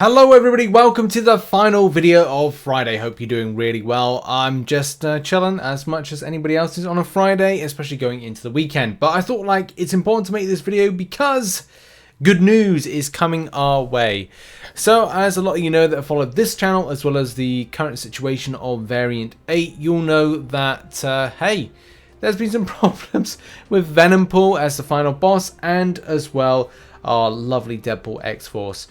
Hello everybody, welcome to the final video of Friday. Hope you're doing really well. I'm just chilling as much as anybody else is on a Friday, especially going into the weekend. But I thought it's important to make this video because good news is coming our way. So as a lot of you know that have followed this channel as well as the current situation of Variant 8, you'll know that, hey, there's been some problems with Venompool as the final boss and as well our lovely Deadpool X-Force.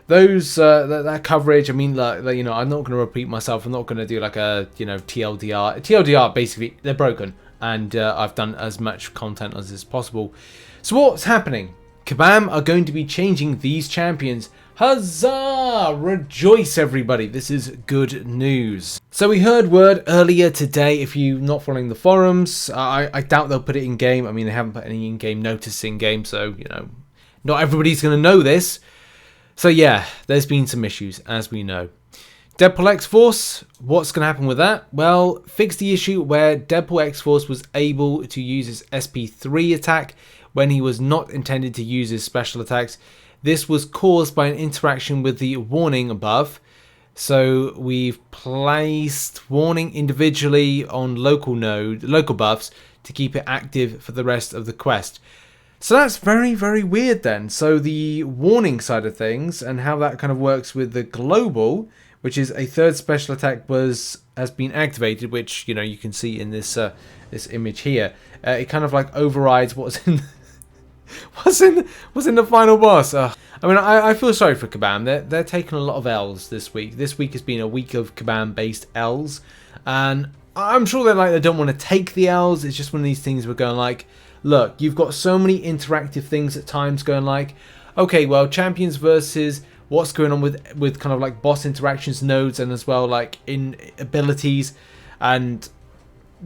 Those that coverage, I mean, I'm not going to repeat myself. I'm not going to do like a TLDR. TLDR, basically, they're broken, and I've done as much content as is possible. So what's happening? Kabam are going to be changing these champions. Huzzah! Rejoice, everybody! This is good news. So we heard word earlier today. If you're not following the forums, I doubt they'll put it in game. I mean, they haven't put any in-game notice in game, so not everybody's going to know this. So yeah, there's been some issues, as we know. Deadpool X-Force, what's going to happen with that? Well, fix the issue where Deadpool X-Force was able to use his SP3 attack when he was not intended to use his special attacks. This was caused by an interaction with the warning above. So we've placed warning individually on local buffs to keep it active for the rest of the quest. So that's very, very weird then. So the warning side of things and how that kind of works with the global, which is a third special attack, has been activated, which you can see in this this image here. It kind of like overrides what's in what's in the final boss. I mean, I feel sorry for Kabam. They're taking a lot of L's this week. This week has been a week of Kabam-based L's, and I'm sure they don't want to take the L's. It's just one of these things we're going like, look, you've got so many interactive things at times going like, okay, well, champions versus what's going on with kind of like boss interactions nodes and as well like in abilities and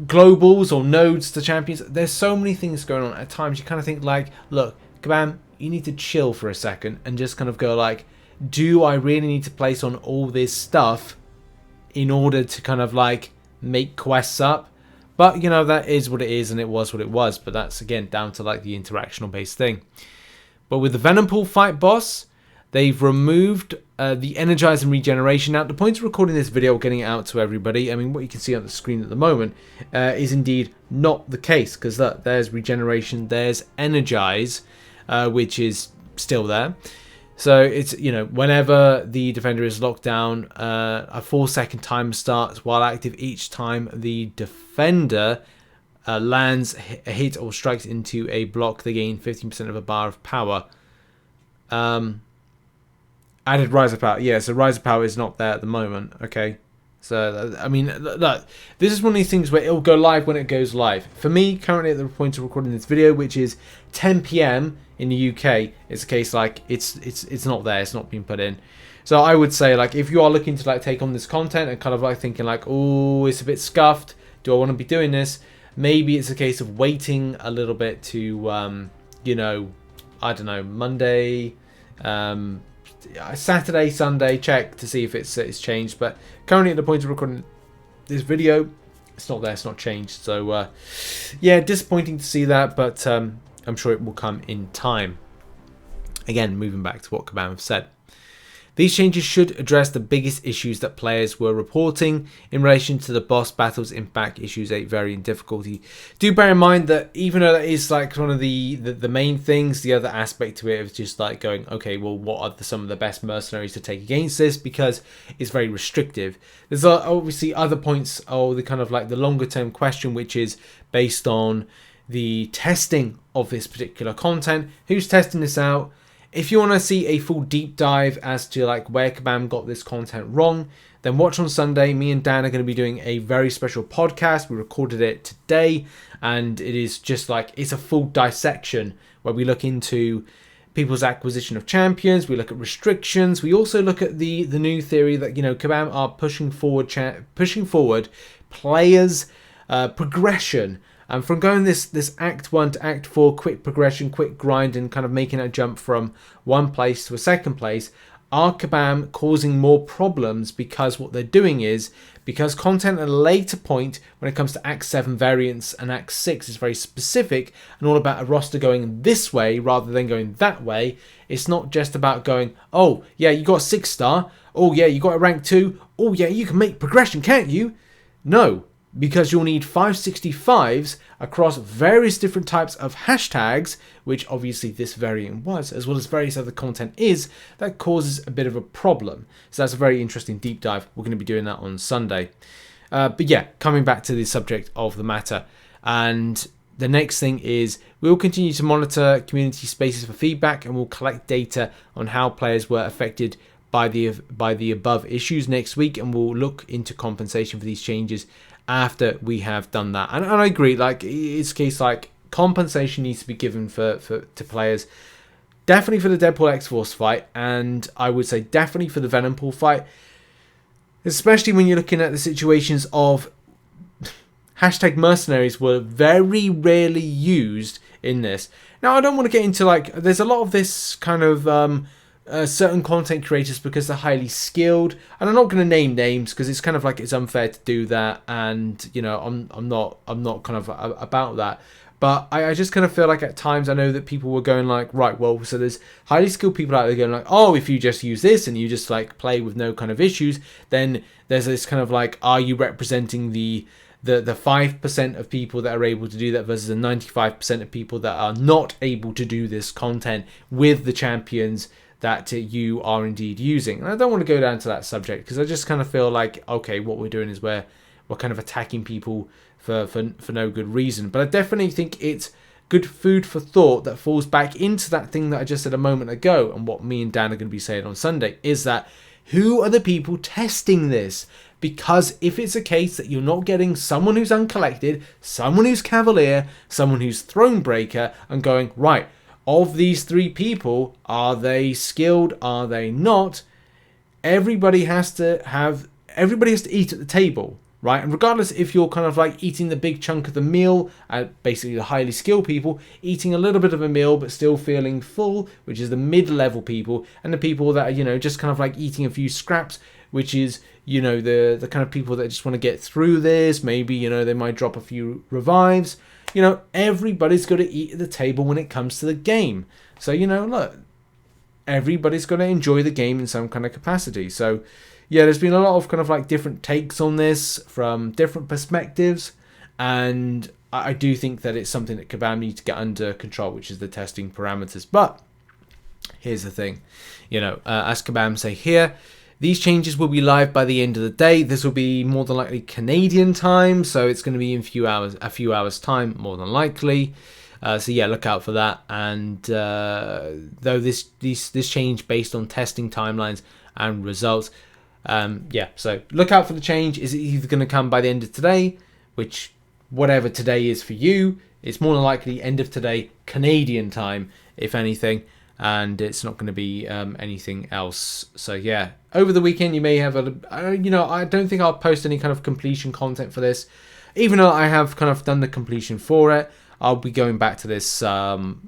globals or nodes to champions. There's so many things going on at times. You kind of think like, look, Kabam, you need to chill for a second and just kind of go like, do I really need to place on all this stuff in order to kind of like make quests up? But that is what it is, and it was what it was. But that's again down to like the interactional based thing. But with the Venompool fight boss, they've removed the energize and regeneration. Now, at the point of recording this video, getting it out to everybody, I mean, what you can see on the screen at the moment is indeed not the case, because look, there's regeneration, there's energize, which is still there. So it's, whenever the defender is locked down, a 4-second timer starts while active each time the defender lands a hit or strikes into a block. They gain 15% of a bar of power. Added rise of power. Yeah, so rise of power is not there at the moment. Okay. So, I mean, look, this is one of these things where it'll go live when it goes live. For me, currently at the point of recording this video, which is 10 PM in the UK, it's a case like it's not there, it's not being put in. So I would say like if you are looking to like take on this content and kind of like thinking like, oh, it's a bit scuffed, do I want to be doing this? Maybe it's a case of waiting a little bit to I don't know, Monday, Saturday, Sunday, check to see if it's changed. But currently at the point of recording this video, it's not there, it's not changed. So yeah, disappointing to see that, but I'm sure it will come in time. Again, moving back to what Kabam have said. These changes should address the biggest issues that players were reporting in relation to the boss battles in back issues 8 variant difficulty. Do bear in mind that even though that is like one of the main things, the other aspect to it is just like going, okay, well, what are some of the best mercenaries to take against this, because it's very restrictive. There's obviously other points, the kind of like the longer term question, which is based on the testing of this particular content. Who's testing this out? If you want to see a full deep dive as to like where Kabam got this content wrong, then watch on Sunday. Me and Dan are going to be doing a very special podcast. We recorded it today, and it is just like, it's a full dissection where we look into people's acquisition of champions, we look at restrictions, we also look at the new theory that Kabam are pushing forward players progression. And from going this Act 1 to Act 4, quick progression, quick grind, and kind of making a jump from one place to a second place, are Kabam causing more problems because what they're doing is, because content at a later point when it comes to Act 7 variants and Act 6 is very specific and all about a roster going this way rather than going that way, it's not just about going, oh yeah, you got a 6-star, oh yeah, you got a rank 2, oh yeah, you can make progression, can't you? No, because you'll need 565s across various different types of hashtags, which obviously this variant was, as well as various other content is, that causes a bit of a problem. So that's a very interesting deep dive. We're going to be doing that on Sunday. But yeah, coming back to the subject of the matter. And the next thing is we'll continue to monitor community spaces for feedback, and we'll collect data on how players were affected by the above issues next week, and we'll look into compensation for these changes after we have done that. And I agree, like, it's a case like compensation needs to be given to players, definitely for the Deadpool X-Force fight, and I would say definitely for the Venom Pool fight, especially when you're looking at the situations of hashtag mercenaries were very rarely used in this. Now, I don't want to get into, like, there's a lot of this kind of certain content creators because they're highly skilled, and I'm not going to name names because it's kind of like it's unfair to do that, and you know, I'm not kind of about that. But I just kind of feel like at times I know that people were going like, right, well, so there's highly skilled people out there going like, oh, if you just use this and you just like play with no kind of issues, then there's this kind of like, are you representing the 5% of people that are able to do that versus the 95% of people that are not able to do this content with the champions that you are indeed using? And I don't want to go down to that subject because I just kind of feel like, okay, what we're doing is we're kind of attacking people for no good reason. But I definitely think it's good food for thought that falls back into that thing that I just said a moment ago, and what me and Dan are going to be saying on Sunday is that who are the people testing this? Because if it's a case that you're not getting someone who's uncollected, someone who's cavalier, someone who's Thronebreaker, and going, right, of these 3 people, are they skilled? Are they not? Everybody has to eat at the table, right? And regardless if you're kind of like eating the big chunk of the meal, basically the highly skilled people, eating a little bit of a meal but still feeling full, which is the mid-level people, and the people that are, you know, just kind of like eating a few scraps, which is, you know, the kind of people that just want to get through this. Maybe, you know, they might drop a few revives. You know, everybody's got to eat at the table when it comes to the game. So, you know, look, everybody's got to enjoy the game in some kind of capacity. So, yeah, there's been a lot of kind of like different takes on this from different perspectives. And I do think that it's something that Kabam needs to get under control, which is the testing parameters. But here's the thing, you know, as Kabam say here, these changes will be live by the end of the day. This will be more than likely Canadian time, so it's going to be in a few hours time, more than likely. So yeah, look out for that. And though this change based on testing timelines and results, yeah. So look out for the change. Is it either going to come by the end of today, which whatever today is for you, it's more than likely end of today Canadian time, if anything. And it's not going to be anything else. So yeah, over the weekend you may have you know, I don't think I'll post any kind of completion content for this, even though I have kind of done the completion for it. I'll be going back to this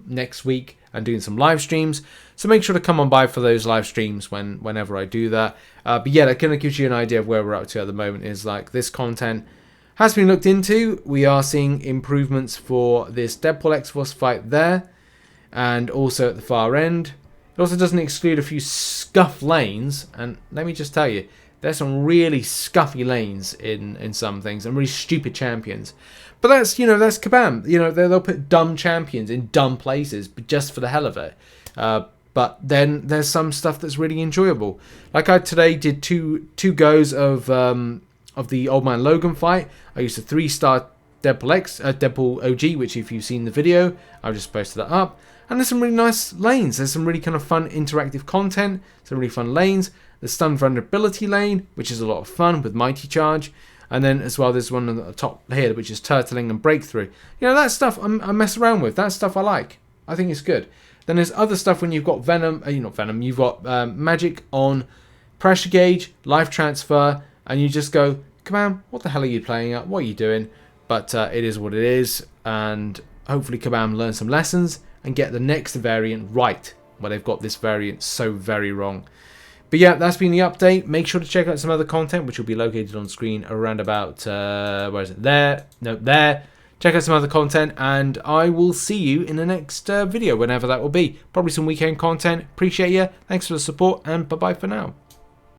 next week and doing some live streams. So make sure to come on by for those live streams whenever I do that. But yeah, that kind of gives you an idea of where we're up to at the moment. Is like this content has been looked into. We are seeing improvements for this Deadpool X-Force fight there. And also at the far end, it also doesn't exclude a few scuff lanes. And let me just tell you, there's some really scuffy lanes in some things, and really stupid champions. But that's, you know, that's Kabam. You know, they'll put dumb champions in dumb places, but just for the hell of it. But then there's some stuff that's really enjoyable. Like I today did two goes of the Old Man Logan fight. I used a 3-star Deadpool OG, which if you've seen the video, I've just posted that up. And there's some really nice lanes. There's some really kind of fun interactive content. Some really fun lanes. The stun vulnerability lane, which is a lot of fun with Mighty Charge. And then as well, there's one on the top here, which is turtling and breakthrough. You know, that stuff I mess around with. That stuff I like. I think it's good. Then there's other stuff when you've got Venom. Not Venom. You've got magic on pressure gauge, life transfer, and you just go, come on, what the hell are you playing at? What are you doing? But it is what it is. And hopefully Kabam learn some lessons and get the next variant right, where they've got this variant so very wrong. But yeah, that's been the update. Make sure to check out some other content, which will be located on screen around about, where is it? There. No, there. Check out some other content, and I will see you in the next video, whenever that will be. Probably some weekend content. Appreciate you. Thanks for the support, and bye-bye for now.